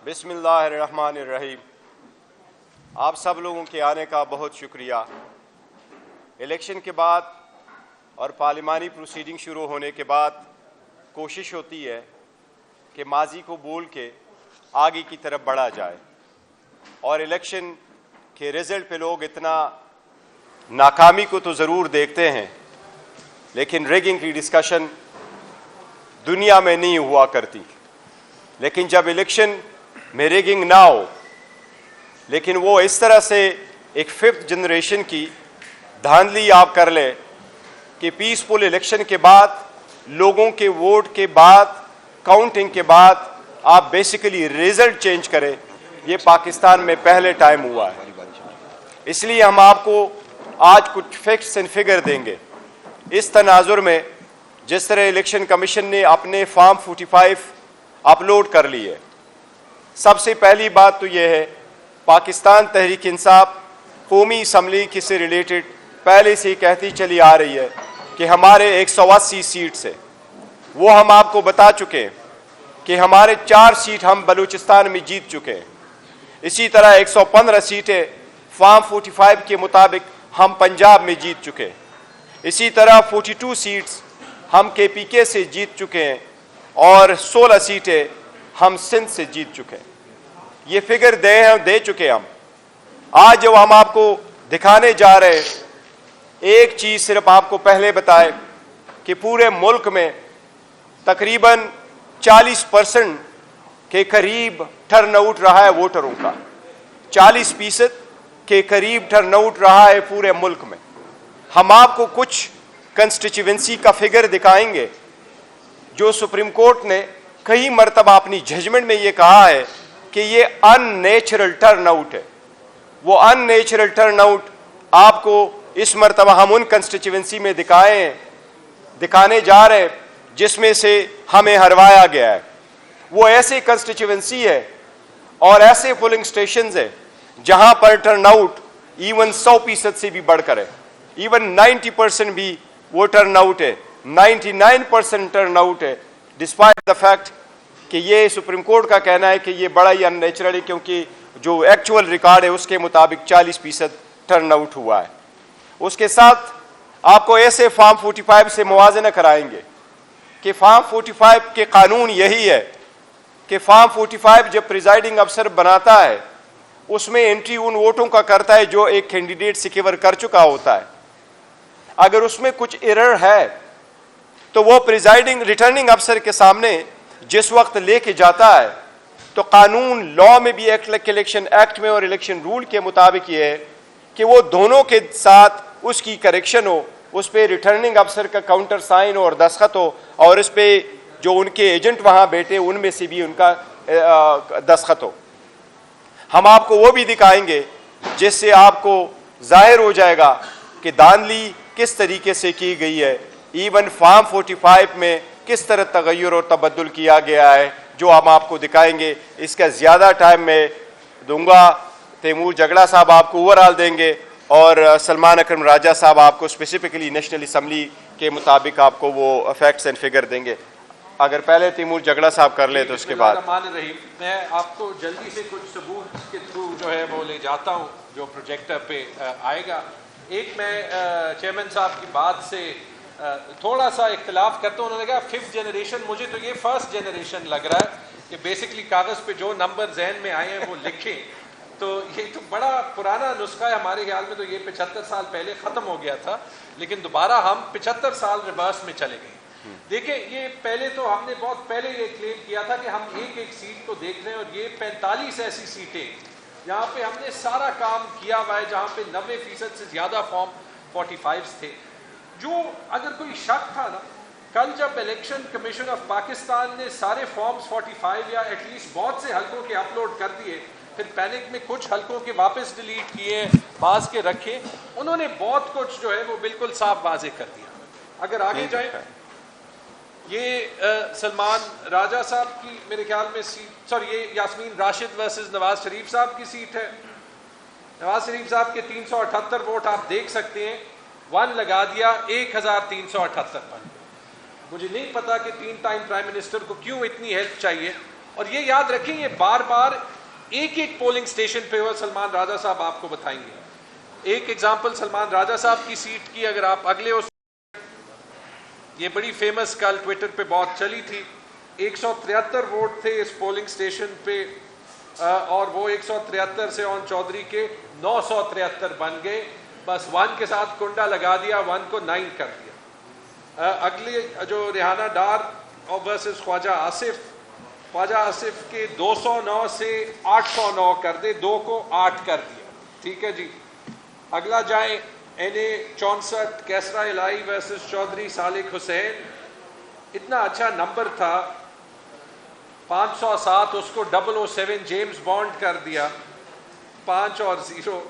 بسم اللہ الرحمن الرحیم. آپ سب لوگوں کے آنے کا بہت شکریہ. الیکشن کے بعد اور پارلیمانی پروسیڈنگ شروع ہونے کے بعد کوشش ہوتی ہے کہ ماضی کو بھول کے آگے کی طرف بڑھا جائے، اور الیکشن کے رزلٹ پہ لوگ اتنا ناکامی کو تو ضرور دیکھتے ہیں، لیکن ریگنگ کی ڈسکشن دنیا میں نہیں ہوا کرتی. لیکن جب الیکشن میں ریگنگ نہ ہو، لیکن وہ اس طرح سے ایک ففتھ جنریشن کی دھاندلی آپ کر لے کہ پیسفل الیکشن کے بعد، لوگوں کے ووٹ کے بعد، کاؤنٹنگ کے بعد آپ بیسیکلی ریزلٹ چینج کریں، یہ پاکستان میں پہلے ٹائم ہوا ہے. اس لیے ہم آپ کو آج کچھ فیکٹس اینڈ فگر دیں گے. اس تناظر میں جس طرح الیکشن کمیشن نے اپنے فارم 45 اپلوڈ کر لی ہے، سب سے پہلی بات تو یہ ہے، پاکستان تحریک انصاف قومی اسمبلی کی سے ریلیٹڈ پہلے سے کہتی چلی آ رہی ہے کہ ہمارے 180 سیٹس ہیں. وہ ہم آپ کو بتا چکے ہیں کہ ہمارے 4 سیٹ ہم بلوچستان میں جیت چکے ہیں. اسی طرح 115 سیٹیں فارم 45 کے مطابق ہم پنجاب میں جیت چکے ہیں. اسی طرح 42 سیٹس ہم KPK سے جیت چکے ہیں، اور 16 سیٹیں ہم سندھ سے جیت چکے ہیں. یہ فگر دے چکے ہم. آج جو ہم آپ کو دکھانے جا رہے ہیں، ایک چیز صرف آپ کو پہلے بتائے کہ پورے ملک میں تقریباً 40% کے قریب ٹرن آؤٹ رہا ہے ووٹروں کا. 40% کے قریب ٹرن آؤٹ رہا ہے پورے ملک میں. ہم آپ کو کچھ کنسٹیچوئنسی کا فگر دکھائیں گے جو سپریم کورٹ نے کئی مرتبہ اپنی ججمنٹ میں یہ کہا ہے کہ یہ ان نیچرل ٹرن آؤٹ ہے. وہ ان نیچرل ٹرن آؤٹ آپ کو اس مرتبہ ہم ان کنسٹیچوئنسی میں دکھانے جا رہے ہیں جس میں سے ہمیں ہروایا گیا ہے. وہ ایسے کنسٹیچوئنسی ہے اور ایسے پولنگ سٹیشنز ہیں جہاں پر ٹرن آؤٹ ایون 100% سے بھی بڑھ کر ہے. ایون 90% بھی وہ ٹرن آؤٹ ہے، 99% ٹرن آؤٹ ہے، ڈسپائٹ دا فیکٹ کہ یہ سپریم کورٹ کا کہنا ہے کہ یہ بڑا ہی ان نیچرل ہے، کیونکہ جو ایکچوئل ریکارڈ ہے اس کے مطابق 40% ٹرن آؤٹ ہوا ہے. اس کے ساتھ آپ کو ایسے فارم 45 سے موازنہ کرائیں گے کہ فارم 45 کے قانون یہی ہے کہ فارم 45 جب پریزائڈنگ افسر بناتا ہے اس میں انٹری ان ووٹوں کا کرتا ہے جو ایک کینڈیڈیٹ سیکیور کر چکا ہوتا ہے. اگر اس میں کچھ ایرر ہے تو وہ پریزائڈنگ ریٹرننگ افسر کے سامنے جس وقت لے کے جاتا ہے، تو قانون لا میں بھی الیکشن ایکٹ میں اور الیکشن رول کے مطابق یہ ہے کہ وہ دونوں کے ساتھ اس کی کریکشن ہو، اس پہ ریٹرننگ افسر کا کاؤنٹر سائن اور دستخط ہو، اور اس پہ جو ان کے ایجنٹ وہاں بیٹھے ان میں سے بھی ان کا دستخط ہو. ہم آپ کو وہ بھی دکھائیں گے جس سے آپ کو ظاہر ہو جائے گا کہ دھاندلی کس طریقے سے کی گئی ہے. ایون فارم 45 میں کس طرح تغیر اور تبدل کیا گیا ہے، جو ہم آپ کو دکھائیں گے. اس کا زیادہ ٹائم میں دوں گا، تیمور جگڑا صاحب آپ کو اوور آل دیں گے، اور سلمان اکرم راجہ صاحب آپ کو اسپیسیفکلی نیشنل اسمبلی کے مطابق آپ کو وہ فیکٹس اینڈ فگر دیں گے. اگر پہلے تیمور جگڑا صاحب کر لے تو اس کے بعد. میں آپ کو جلدی سے کچھ ثبوت کے تھرو جو ہے وہ لے جاتا ہوں جو پروجیکٹر پہ آئے گا. ایک میں چیئرمین صاحب کی بات سے تھوڑا سا اختلاف کرتا ہوں. انہوں نے کہا 5th جنریشن، مجھے تو یہ 1st جنریشن لگ رہا ہے کہ بیسکلی کاغذ پہ جو نمبر ذہن میں آئے ہیں وہ لکھیں. تو یہ تو بڑا پرانا نسخہ ہے، ہمارے خیال میں تو یہ 75 سال پہلے ختم ہو گیا تھا، لیکن دوبارہ ہم 75 سال ریورس میں چلے گئے. دیکھیں، یہ پہلے تو ہم نے بہت پہلے یہ کلیم کیا تھا کہ ہم ایک ایک سیٹ کو دیکھ رہے ہیں، اور یہ 45 ایسی سیٹیں جہاں پہ ہم نے سارا کام کیا ہوا ہے، جہاں پہ 90% سے زیادہ فارم 45 تھے. جو اگر کوئی شک تھا نا، کل جب الیکشن کمیشن آف پاکستان نے سارے فارمز 45 یا ایٹ لیسٹ بہت سے حلقوں کے اپلوڈ کر دیے، پھر پینک میں کچھ حلقوں کے واپس ڈیلیٹ کیے، بعض کے رکھے، انہوں نے بہت کچھ جو ہے وہ بالکل صاف واضح کر دیا. اگر آگے جائیں، یہ سلمان راجہ صاحب کی میرے خیال میں سیٹ، یہ یاسمین راشد ورسز نواز شریف صاحب کی سیٹ ہے. نواز شریف صاحب کے 378 ووٹ آپ دیکھ سکتے ہیں، 1 لگا دیا 1378 پر. مجھے نہیں پتا کہ 3 ٹائم پرائم منسٹر کو کیوں اتنی ہیلپ چاہیے. اور یہ یاد رکھیں یہ بار بار ایک ایک پولنگ سٹیشن پہ ہوا. سلمان راجہ صاحب آپ کو بتائیں گے. ایک ایگزامپل سلمان راجہ صاحب کی سیٹ کی, اگر آپ اگلے یہ بڑی فیمس کل ٹویٹر پہ بہت چلی تھی, 173 ووٹ تھے اس پولنگ سٹیشن پہ, اور وہ 173 سے اون چودھری کے 973 بن گئے. بس 1 کے ساتھ کنڈا لگا دیا, 1 کو 9 کر دیا. اگلے جو ریحانہ ڈار ورسز خواجہ آصف کے 209 سے 809 کر دے, 2 کو 8 کر دیا. ٹھیک ہے جی. اگلا جائیں NA 64 کیسرا الہی ورسز چودھری سالک حسین. اتنا اچھا نمبر تھا 507, اس کو 007 جیمز بانڈ کر دیا. 5 اور 0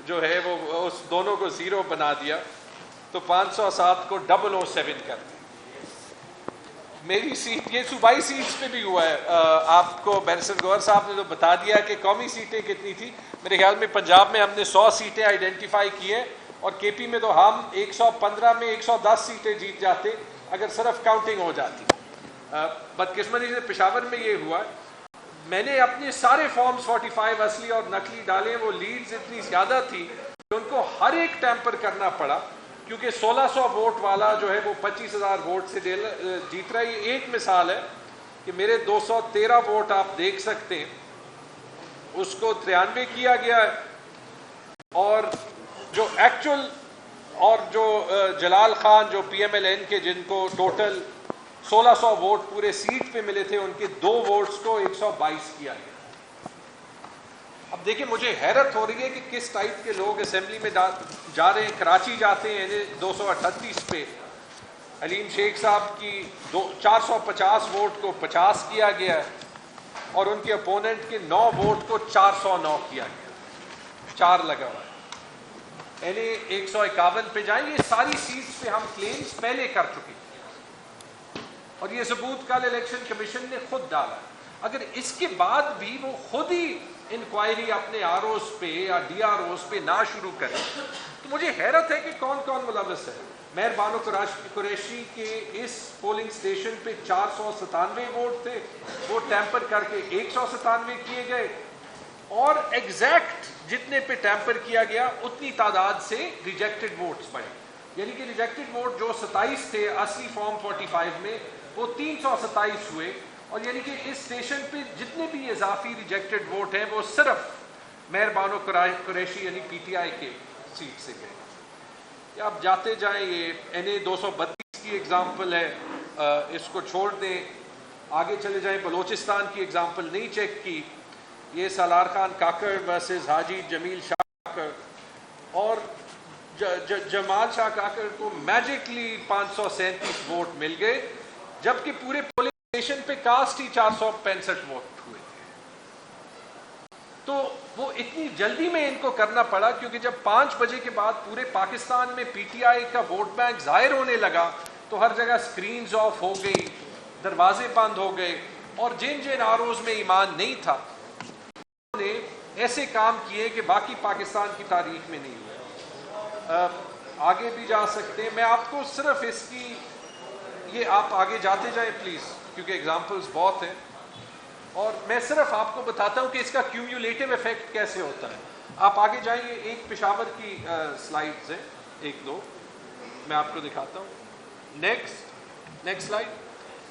جو ہے وہ اس دونوں کو 0 بنا دیا, تو 507 کو 007 کر دیا. میری سیٹ, یہ صوبائی سیٹس پہ بھی ہوا ہے. آپ کو بیرسٹر گوہر صاحب نے تو بتا دیا کہ قومی سیٹیں کتنی تھی. میرے خیال میں پنجاب میں ہم نے 100 سیٹیں آئیڈینٹیفائی کی ہیں, اور KP میں تو ہم 115 میں 110 سیٹیں جیت جاتے اگر صرف کاؤنٹنگ ہو جاتی. بدقسمتی سے پشاور میں یہ ہوا, میں نے اپنے سارے فارمز 45 اصلی اور نقلی ڈالے, وہ لیڈز اتنی زیادہ تھی کہ ان کو ہر ایک ٹیمپر کرنا پڑا, کیونکہ 1600 ووٹ والا جو ہے وہ 25,000 ووٹ سے جیت رہا ہے. یہ ایک مثال ہے کہ میرے 213 ووٹ آپ دیکھ سکتے ہیں, اس کو 93 کیا گیا ہے, اور جو ایکچول اور جو جلال خان جو PMLN کے جن کو ٹوٹل 1600 ووٹ پورے سیٹ پہ ملے تھے, ان کے 2 ووٹس کو 122 کیا گیا. اب دیکھیں مجھے حیرت ہو رہی ہے کہ کس ٹائپ کے لوگ اسمبلی میں جا رہے ہیں. کراچی جاتے ہیں 238 پہ, علیم شیخ صاحب کی 450 ووٹ کو 50 کیا گیا ہے, اور ان کے اپوننٹ کے 9 ووٹ کو 409 کیا گیا, 4 لگا ہوا ہے. 151 پہ جائیں. یہ ساری سیٹس پہ ہم کلیمز پہلے کر چکے ہیں, اور یہ ثبوت کل الیکشن کمیشن نے خود ڈالا. اگر اس کے بعد بھی وہ خود ہی انکوائری اپنے ROs پہ یا DROs پہ نہ شروع کریں, تو مجھے حیرت ہے کہ کون کون ملوث ہے. مہر بانو قریشی کے اس پولنگ سٹیشن پہ 497 ووٹ تھے, وہ ٹیمپر کر کے 197 کیے گئے, اور ایگزیکٹ جتنے پہ ٹیمپر کیا گیا اتنی تعداد سے ریجیکٹڈ ووٹس بڑھے. یعنی کہ ریجیکٹڈ ووٹ جو 27 تھے اصلی فارم 45 میں, وہ 327 ہوئے, اور یعنی کہ اس اسٹیشن پہ جتنے بھی اضافی ریجیکٹڈ ووٹ ہیں وہ صرف مہر بانو قریشی یعنی PTI کے سیٹ سے گئے. یا آپ جاتے جائیں, یہ NA 232 کی ایگزامپل ہے, اس کو چھوڑ دیں. آگے چلے جائیں, بلوچستان کی ایگزامپل نہیں چیک کی. یہ سالار خان کاکڑ ورسز حاجی جمیل شاہ کاکڑ, اور جمال شاہ کاکڑ کو میجکلی 537 ووٹ مل گئے, جبکہ پورے پولنگ اسٹیشن پہ کاسٹ ہی 465 ووٹ ہوئے تھے. تو وہ اتنی جلدی میں ان کو کرنا پڑا, کیونکہ جب 5 بجے کے بعد پورے پاکستان میں PTI کا ووٹ بینک ظاہر ہونے لگا, تو ہر جگہ سکرینز آف ہو گئی, دروازے بند ہو گئے, اور جن ROs میں ایمان نہیں تھا انہوں نے ایسے کام کیے کہ باقی پاکستان کی تاریخ میں نہیں ہوئے. آگے بھی جا سکتے ہیں. میں آپ کو صرف اس کی, یہ آپ آگے جاتے جائیں پلیز, کیونکہ ایگزامپلس بہت ہیں, اور میں صرف آپ کو بتاتا ہوں کہ اس کا کیومولیٹو ایفیکٹ کیسے ہوتا ہے. آپ آگے جائیں, ایک پشاور کی سلائیڈز ہیں, 1-2 میں آپ کو دکھاتا ہوں. نیکسٹ سلائیڈ,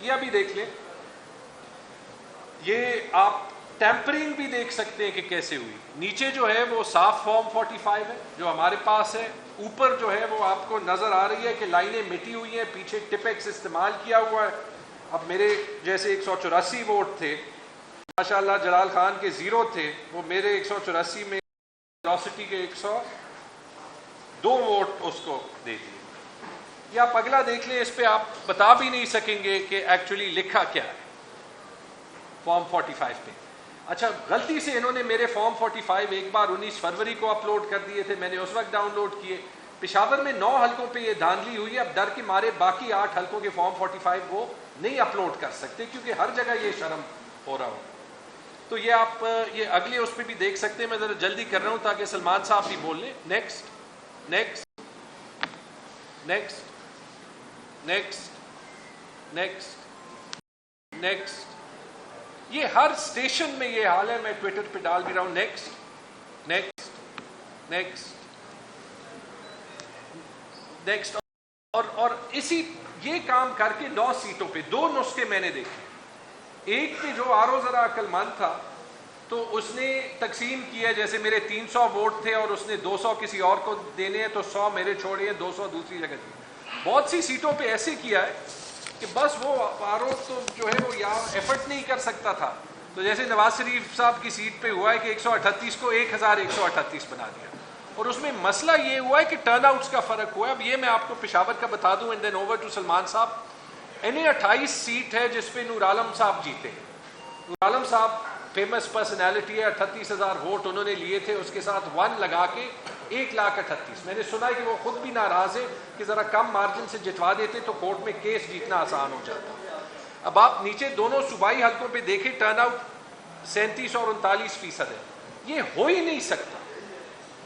یہ ابھی دیکھ لیں. یہ آپ ٹیمپرنگ بھی دیکھ سکتے ہیں کہ کیسے ہوئی. نیچے جو ہے وہ صاف فارم 45 ہے جو ہمارے پاس ہے, اوپر جو ہے وہ آپ کو نظر آ رہی ہے کہ لائنیں مٹی ہوئی ہیں, پیچھے ٹپیکس استعمال کیا ہوا ہے. اب میرے جیسے 184 ووٹ تھے, ماشاءاللہ جلال خان کے 0 تھے, وہ میرے 184 میں ویلوسٹی کے 102 ووٹ اس کو دے دیے. یہ آپ اگلا دیکھ لیں, اس پہ آپ بتا بھی نہیں سکیں گے کہ ایکچولی لکھا کیا ہے فارم 45 پہ. اچھا, غلطی سے انہوں نے میرے فارم 45 ایک بار 19 فروری کو اپلوڈ کر دیے تھے, میں نے اس وقت ڈاؤن لوڈ کیے. پشاور میں 9 حلقوں پہ یہ دھاندلی ہوئی ہے. اب ڈر کے مارے باقی 8 حلقوں کے فارم 45 وہ نہیں اپلوڈ کر سکتے, کیونکہ ہر جگہ یہ شرم ہو رہا ہو. تو یہ آپ یہ اگلے اس پہ بھی دیکھ سکتے ہیں. میں ذرا جلدی کر رہا ہوں تاکہ سلمان صاحب بھی بول لیں. نیکسٹ یہ ہر اسٹیشن میں یہ حال ہے. میں ٹویٹر پہ ڈال بھی رہا ہوں, نیکسٹ نیکسٹ نیکسٹ نیکسٹ. اور اسی یہ کام کر کے 9 سیٹوں پہ 2 نسخے میں نے دیکھے. ایک پہ جو آر او ذرا عقل مند تھا تو اس نے تقسیم کیا, جیسے میرے 300 ووٹ تھے اور اس نے 200 کسی اور کو دینے ہیں تو 100 میرے چھوڑے ہیں, 200 دوسری جگہ دیے. بہت سی سیٹوں پہ ایسے کیا ہے کہ بس وہ آر او تو جو ہے وہ یہاں ایفرٹ نہیں کر سکتا تھا. تو جیسے نواز شریف صاحب کی سیٹ پہ ہوا ہے کہ 138 کو 1138 بنا دیا, اور اس میں مسئلہ یہ ہوا ہے کہ ٹرن آؤٹس کا فرق ہوا ہے. اب یہ میں آپ کو پشاور کا بتا دوں and then over to Salman sahab. NA 28 set ہے جس پہ نور عالم صاحب جیتے. نور عالم صاحب فیمس پرسنالٹی ہے, 38,000 ووٹ انہوں نے لیے تھے, اس کے ساتھ 1 لگا کے 1,38,000. میں نے سنا ہے کہ وہ خود بھی ناراض ہے کہ ذرا کم مارجن سے جتوا دیتے تو کورٹ میں کیس جیتنا آسان ہو جاتا. اب آپ نیچے دونوں صوبائی حلقوں پہ دیکھیں, ٹرن آؤٹ 37 اور 39% ہے. یہ ہو ہی نہیں سکتا,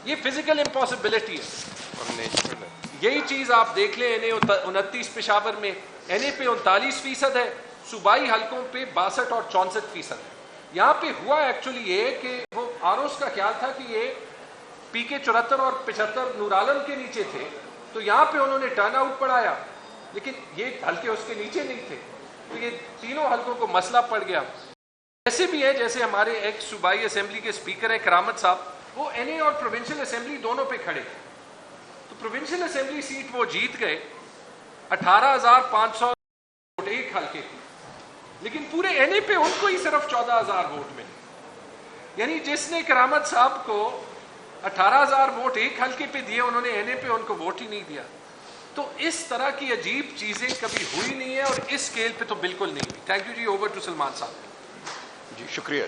یہ فزیکل امپاسبلٹی ہے. یہی چیز آپ دیکھ لیں NA 29 پشاور میں, NA پہ 39% ہے, صوبائی حلقوں پہ 62 اور 64% ہے. یہاں پہ ہوا ایکچولی یہ کہ وہ آروس کا خیال تھا کہ یہ PK 74 اور 75 نور عالم کے نیچے تھے, تو یہاں پہ انہوں نے ٹرن آؤٹ بڑھایا, لیکن یہ حلقے اس کے نیچے نہیں تھے, تو یہ تینوں حلقوں کو مسئلہ پڑ گیا. ایسے بھی ہے جیسے ہمارے ایک صوبائی اسمبلی کے اسپیکر ہیں کرامت صاحب, وہ NA اور پروونشل اسمبلی دونوں پہ کھڑے, تو پروونشل اسمبلی سیٹ وہ جیت گئے 18,500 ووٹ ایک حلقے کی, لیکن پورے NA پہ ان کو ہی صرف 14,000 ووٹ ملے. یعنی جس نے کرامت صاحب کو 18,000 ووٹ ایک حلقے پہ دیے, انہوں نے NA پہ ان کو ووٹ ہی نہیں دیا. تو اس طرح کی عجیب چیزیں کبھی ہوئی نہیں ہیں, اور اس اسکیل پہ تو بالکل نہیں ہوئی. تھینک یو جی. Over to Salman sahab. جی شکریہ.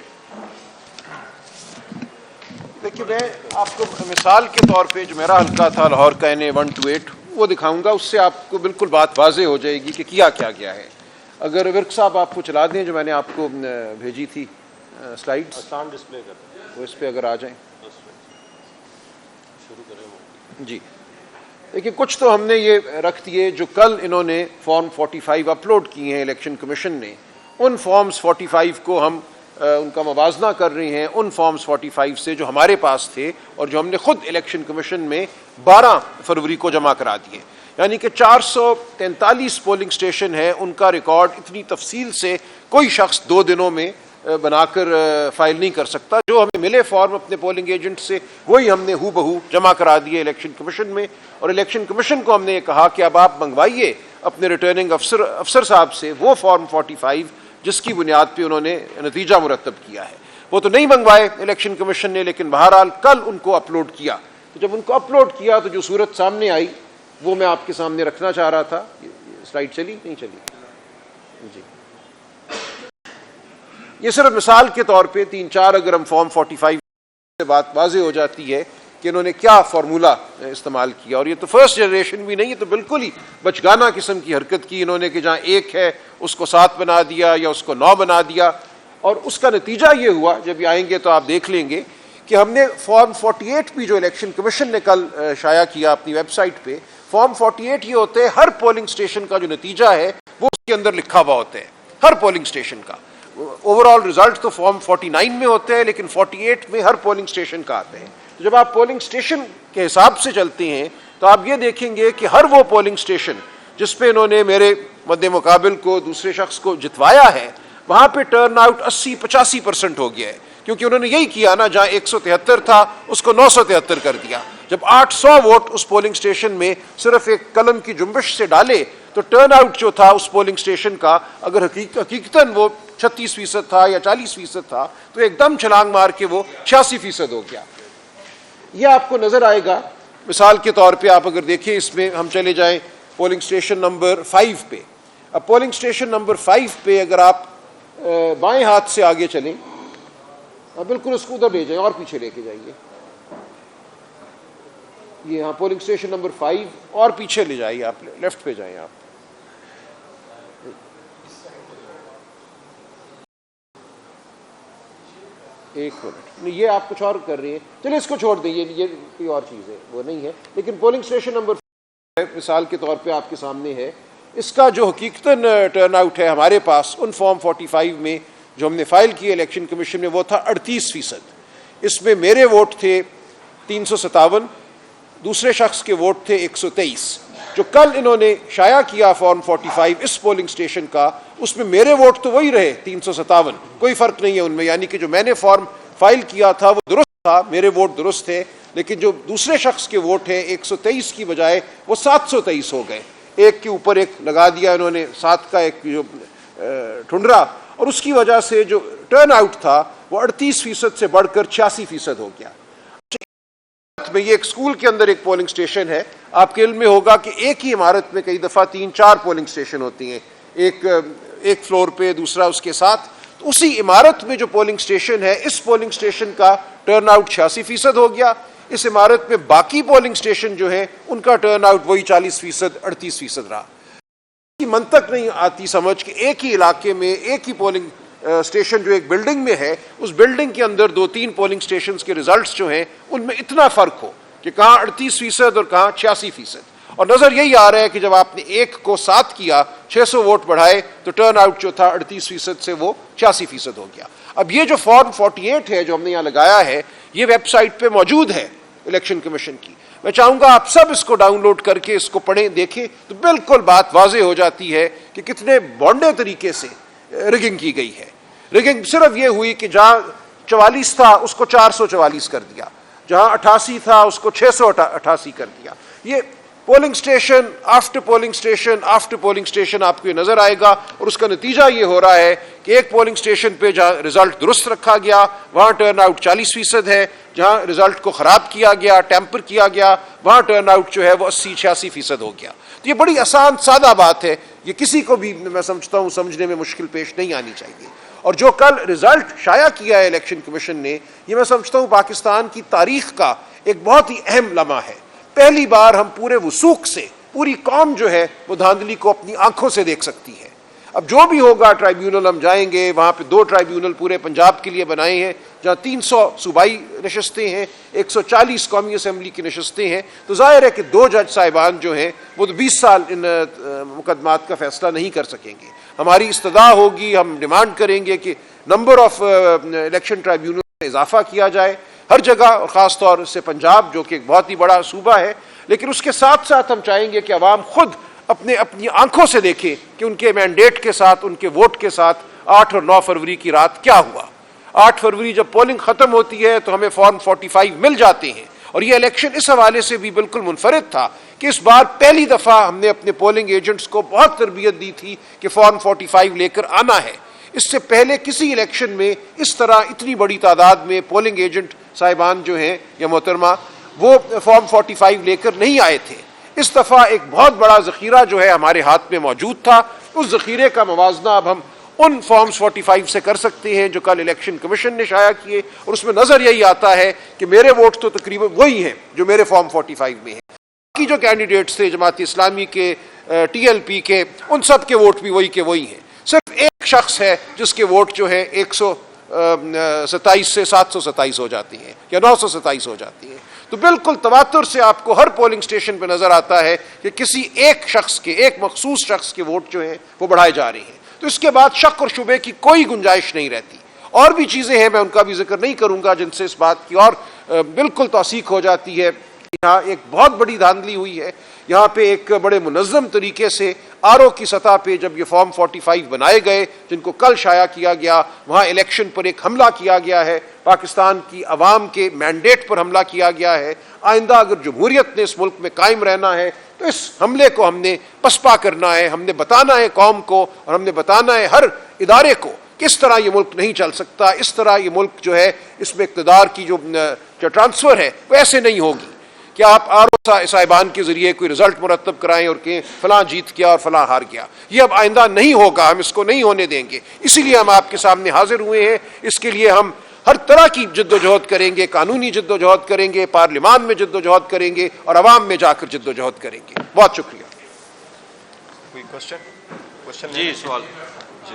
دیکھیے میں آپ کو مثال کے طور پہ جو میرا حلقہ تھا لاہور کا NA 128 وہ دکھاؤں گا, اس سے آپ کو بالکل بات واضح ہو جائے گی کہ کیا گیا ہے. اگر ورک صاحب آپ کو چلا دیں جو میں نے آپ کو بھیجی تھی سلائیڈ, آسان ڈسپلے کرتے ہیں, وہ اس پہ اگر آ جائیں. شروع کریں. جی دیکھیے کچھ تو ہم نے یہ رکھ دیے جو کل انہوں نے فارم 45 اپلوڈ کیے ہیں الیکشن کمیشن نے. ان فارمز 45 کو ہم ان کا موازنہ کر رہے ہیں ان فارمز 45 سے جو ہمارے پاس تھے اور جو ہم نے خود الیکشن کمیشن میں 12 فروری کو جمع کرا دیے. یعنی کہ 443 پولنگ اسٹیشن ہے, ان کا ریکارڈ اتنی تفصیل سے کوئی شخص 2 دنوں میں بنا کر فائل نہیں کر سکتا. جو ہمیں ملے فارم اپنے پولنگ ایجنٹ سے وہی ہم نے ہو بہو جمع کرا دیے الیکشن کمیشن میں, اور الیکشن کمیشن کو ہم نے یہ کہا کہ اب آپ منگوائیے اپنے ریٹرننگ افسر صاحب سے وہ فارم 45 جس کی بنیاد پہ انہوں نے نتیجہ مرتب کیا ہے. وہ تو نہیں منگوائے الیکشن کمیشن نے, لیکن بہرحال کل ان کو اپلوڈ کیا. تو جب ان کو اپلوڈ کیا تو جو صورت سامنے آئی وہ میں آپ کے سامنے رکھنا چاہ رہا تھا. سلائیڈ چلی نہیں چلی؟ جی یہ صرف مثال کے طور پہ 3-4 اگر ہم فارم 45 سے بات واضح ہو جاتی ہے کہ انہوں نے کیا فارمولا استعمال کیا. اور یہ تو فرسٹ جنریشن بھی نہیں, یہ تو بالکل ہی بچگانہ قسم کی حرکت کی انہوں نے کہ جہاں 1 ہے اس کو 7 بنا دیا یا اس کو 9 بنا دیا. اور اس کا نتیجہ یہ ہوا, جب یہ آئیں گے تو آپ دیکھ لیں گے کہ ہم نے فارم 48 بھی جو الیکشن کمیشن نے کل شائع کیا اپنی ویب سائٹ پہ, فارم 48 یہ ہوتے ہیں ہر پولنگ اسٹیشن کا جو نتیجہ ہے وہ اس کے اندر لکھا ہوا ہوتا ہے, ہر پولنگ اسٹیشن کا. اوور آل رزلٹ تو فارم 49 میں ہوتے ہیں, لیکن 48 میں ہر پولنگ اسٹیشن کا آتے ہیں. تو جب آپ پولنگ اسٹیشن کے حساب سے چلتے ہیں تو آپ یہ دیکھیں گے کہ ہر وہ پولنگ اسٹیشن جس پہ انہوں نے میرے مد مقابل کو دوسرے شخص کو جتوایا ہے وہاں پہ ٹرن آؤٹ 80-85% ہو گیا ہے, کیونکہ انہوں نے یہی کیا نا, جہاں 173 تھا اس کو 973 کر دیا. جب 800 ووٹ اس پولنگ اسٹیشن میں صرف ایک قلم کی جنبش سے ڈالے تو ٹرن آؤٹ جو تھا اس پولنگ اسٹیشن کا اگر حقیقتاً وہ 36% تھا یا 40% تھا تو ایک دم چھلانگ مار کے وہ 86% ہو گیا. یہ آپ کو نظر آئے گا. مثال کے طور پہ آپ اگر دیکھیں اس میں ہم چلے جائیں پولنگ اسٹیشن نمبر 5 پہ. اب پولنگ اسٹیشن نمبر 5 پہ اگر آپ بائیں ہاتھ سے آگے چلیں, بالکل اس کو ادھر لے جائیں اور پیچھے لے کے جائیے, یہ ہاں پولنگ اسٹیشن نمبر 5 اور پیچھے لے جائیے, آپ لیفٹ پہ جائیں. آپ ایک منٹ, یہ آپ کچھ اور کر رہے ہیں, چلے اس کو چھوڑ دیں, یہ کوئی اور چیز ہے وہ نہیں ہے. لیکن پولنگ اسٹیشن نمبر 5 مثال کے طور پہ آپ کے سامنے ہے, اس کا جو حقیقتاً ٹرن آؤٹ ہے ہمارے پاس ان فارم 45 میں جو ہم نے فائل کیے الیکشن کمیشن میں وہ تھا 38%. اس میں میرے ووٹ تھے 357, دوسرے شخص کے ووٹ تھے 123. جو کل انہوں نے شائع کیا فارم 45 اس پولنگ اسٹیشن کا, اس میں میرے ووٹ تو وہی رہے 357, کوئی فرق نہیں ہے ان میں, یعنی کہ جو میں نے فارم فائل کیا تھا وہ درست تھا, میرے ووٹ درست تھے, لیکن جو دوسرے شخص کے ووٹ ہیں 123 کی بجائے وہ 723 ہو گئے. ایک کے اوپر ایک لگا دیا انہوں نے 7 کا ایک جو ٹھنڈرا, اور اس کی وجہ سے جو ٹرن آؤٹ تھا وہ 38% سے بڑھ کر 86% ہو گیا. میں یہ ایک اسکول کے اندر ایک پولنگ اسٹیشن ہے, آپ کے علم میں ہوگا کہ ایک ہی عمارت میں کئی دفعہ 3-4 پولنگ اسٹیشن ہوتی ہیں, ایک فلور پہ دوسرا اس کے ساتھ. تو اسی عمارت میں جو پولنگ اسٹیشن ہے, اس پولنگ اسٹیشن کا ٹرن آؤٹ 86% ہو گیا. اس عمارت میں باقی پولنگ اسٹیشن جو ہیں ان کا ٹرن آؤٹ وہی 40%, 38% رہا. کی منطق نہیں آتی سمجھ کہ ایک ہی علاقے میں ایک ہی پولنگ اسٹیشن جو ایک بلڈنگ میں ہے, اس بلڈنگ کے اندر 2-3 پولنگ اسٹیشنز کے ریزلٹس جو ہیں ان میں اتنا فرق ہو کہ کہاں 38% اور کہاں 86%. اور نظر یہی آ رہا ہے کہ جب آپ نے 1 کو 7 کیا, 600 ووٹ بڑھائے, تو ٹرن آؤٹ جو تھا 38% سے وہ 86% ہو گیا. اب یہ جو فارم 48 ہے جو ہم نے یہاں لگایا ہے, یہ ویب سائٹ پہ موجود ہے الیکشن کمیشن کی. میں چاہوں گا آپ سب اس کو ڈاؤن لوڈ کر کے اس کو پڑھیں, دیکھیں, تو بالکل بات واضح ہو جاتی ہے کہ کتنے بونڈے طریقے سے رگنگ کی گئی ہے. رگنگ صرف یہ ہوئی کہ جہاں 44 تھا اس کو 444 کر دیا, جہاں 88 تھا اس کو 688 کر دیا. یہ polling station after polling station after polling station آپ کو یہ نظر آئے گا, اور اس کا نتیجہ یہ ہو رہا ہے کہ ایک پولنگ اسٹیشن پہ جہاں رزلٹ درست رکھا گیا وہاں ٹرن آؤٹ 40% ہے, جہاں رزلٹ کو خراب کیا گیا, ٹیمپر کیا گیا, وہاں ٹرن آؤٹ جو ہے وہ 80-86% ہو گیا. تو یہ بڑی آسان سادہ بات ہے, یہ کسی کو بھی میں سمجھتا ہوں سمجھنے میں مشکل پیش نہیں آنی چاہیے. اور جو کل رزلٹ شائع کیا ہے الیکشن کمیشن نے, یہ میں سمجھتا ہوں پاکستان کی تاریخ کا ایک بہت ہی اہم لمحہ ہے. پہلی بار ہم پورے وثوق سے, پوری قوم جو ہے وہ دھاندلی کو اپنی آنکھوں سے دیکھ سکتی ہے. اب جو بھی ہوگا ٹرائیبیونل ہم جائیں گے, وہاں پہ 2 ٹرائیبیونل پورے پنجاب کے لیے بنائے ہیں, جہاں 300 صوبائی نشستیں ہیں, 140 قومی اسمبلی کی نشستیں ہیں. تو ظاہر ہے کہ 2 جج صاحبان جو ہیں وہ تو 20 سال ان مقدمات کا فیصلہ نہیں کر سکیں گے. ہماری استدعا ہوگی, ہم ڈیمانڈ کریں گے کہ نمبر آف الیکشن ٹرائیبیونل میں اضافہ کیا جائے ہر جگہ, اور خاص طور سے پنجاب جو کہ ایک بہت ہی بڑا صوبہ ہے. لیکن اس کے ساتھ ساتھ ہم چاہیں گے کہ عوام خود اپنی آنکھوں سے دیکھیں کہ ان کے مینڈیٹ کے ساتھ, ان کے ووٹ کے ساتھ 8 اور 9 فروری کی رات کیا ہوا. 8 فروری جب پولنگ ختم ہوتی ہے تو ہمیں فارم 45 مل جاتے ہیں, اور یہ الیکشن اس حوالے سے بھی بالکل منفرد تھا کہ اس بار پہلی دفعہ ہم نے اپنے پولنگ ایجنٹس کو بہت تربیت دی تھی کہ فارم 45 لے کر آنا ہے. اس سے پہلے کسی الیکشن میں اس طرح اتنی بڑی تعداد میں پولنگ ایجنٹ صاحبان جو ہیں یا محترمہ وہ فارم 45 لے کر نہیں آئے تھے. اس دفعہ ایک بہت بڑا ذخیرہ جو ہے ہمارے ہاتھ میں موجود تھا. اس ذخیرے کا موازنہ اب ہم ان فارمز 45 سے کر سکتے ہیں جو کل الیکشن کمیشن نے شائع کیے, اور اس میں نظر یہی آتا ہے کہ میرے ووٹ تو تقریباً وہی ہیں جو میرے فارم 45 میں ہیں. باقی جو کینڈیڈیٹس تھے جماعت اسلامی کے, TLP کے, ان سب کے ووٹ بھی وہی کے وہی ہیں. صرف ایک شخص ہے جس کے ووٹ جو ہے 127 سے 727 ہو جاتی ہیں یا 927 ہو جاتی ہیں. تو بالکل تواتر سے آپ کو ہر پولنگ اسٹیشن پہ نظر آتا ہے کہ کسی ایک شخص کے, ایک مخصوص شخص کے ووٹ جو ہیں وہ بڑھائے جا رہے ہیں. تو اس کے بعد شک اور شبے کی کوئی گنجائش نہیں رہتی. اور بھی چیزیں ہیں, میں ان کا بھی ذکر نہیں کروں گا, جن سے اس بات کی اور بالکل توثیق ہو جاتی ہے. یہاں ایک بہت بڑی دھاندلی ہوئی ہے. یہاں پہ ایک بڑے منظم طریقے سے RO کی سطح پہ جب یہ فارم 45 بنائے گئے جن کو کل شائع کیا گیا, وہاں الیکشن پر ایک حملہ کیا گیا ہے, پاکستان کی عوام کے مینڈیٹ پر حملہ کیا گیا ہے. آئندہ اگر جمہوریت نے اس ملک میں قائم رہنا ہے تو اس حملے کو ہم نے پسپا کرنا ہے. ہم نے بتانا ہے قوم کو, اور ہم نے بتانا ہے ہر ادارے کو کس طرح یہ ملک نہیں چل سکتا. اس طرح یہ ملک جو ہے اس میں اقتدار کی جو ٹرانسفر ہے وہ ایسے نہیں ہوگی کہ آپ RO صاحبان کے ذریعے کوئی رزلٹ مرتب کرائیں اور کہیں فلاں جیت گیا اور فلاں ہار گیا. یہ اب آئندہ نہیں ہوگا, ہم اس کو نہیں ہونے دیں گے. اسی لیے ہم آپ کے سامنے حاضر ہوئے ہیں. اس کے لیے ہم ہر طرح کی جد و جہد کریں گے, قانونی جد و جہد کریں گے, پارلیمان میں جد و جہد کریں گے, اور عوام میں جا کر جد و جہد کریں گے. بہت شکریہ. کوئی کوشچن؟ جی سوال. جی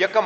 1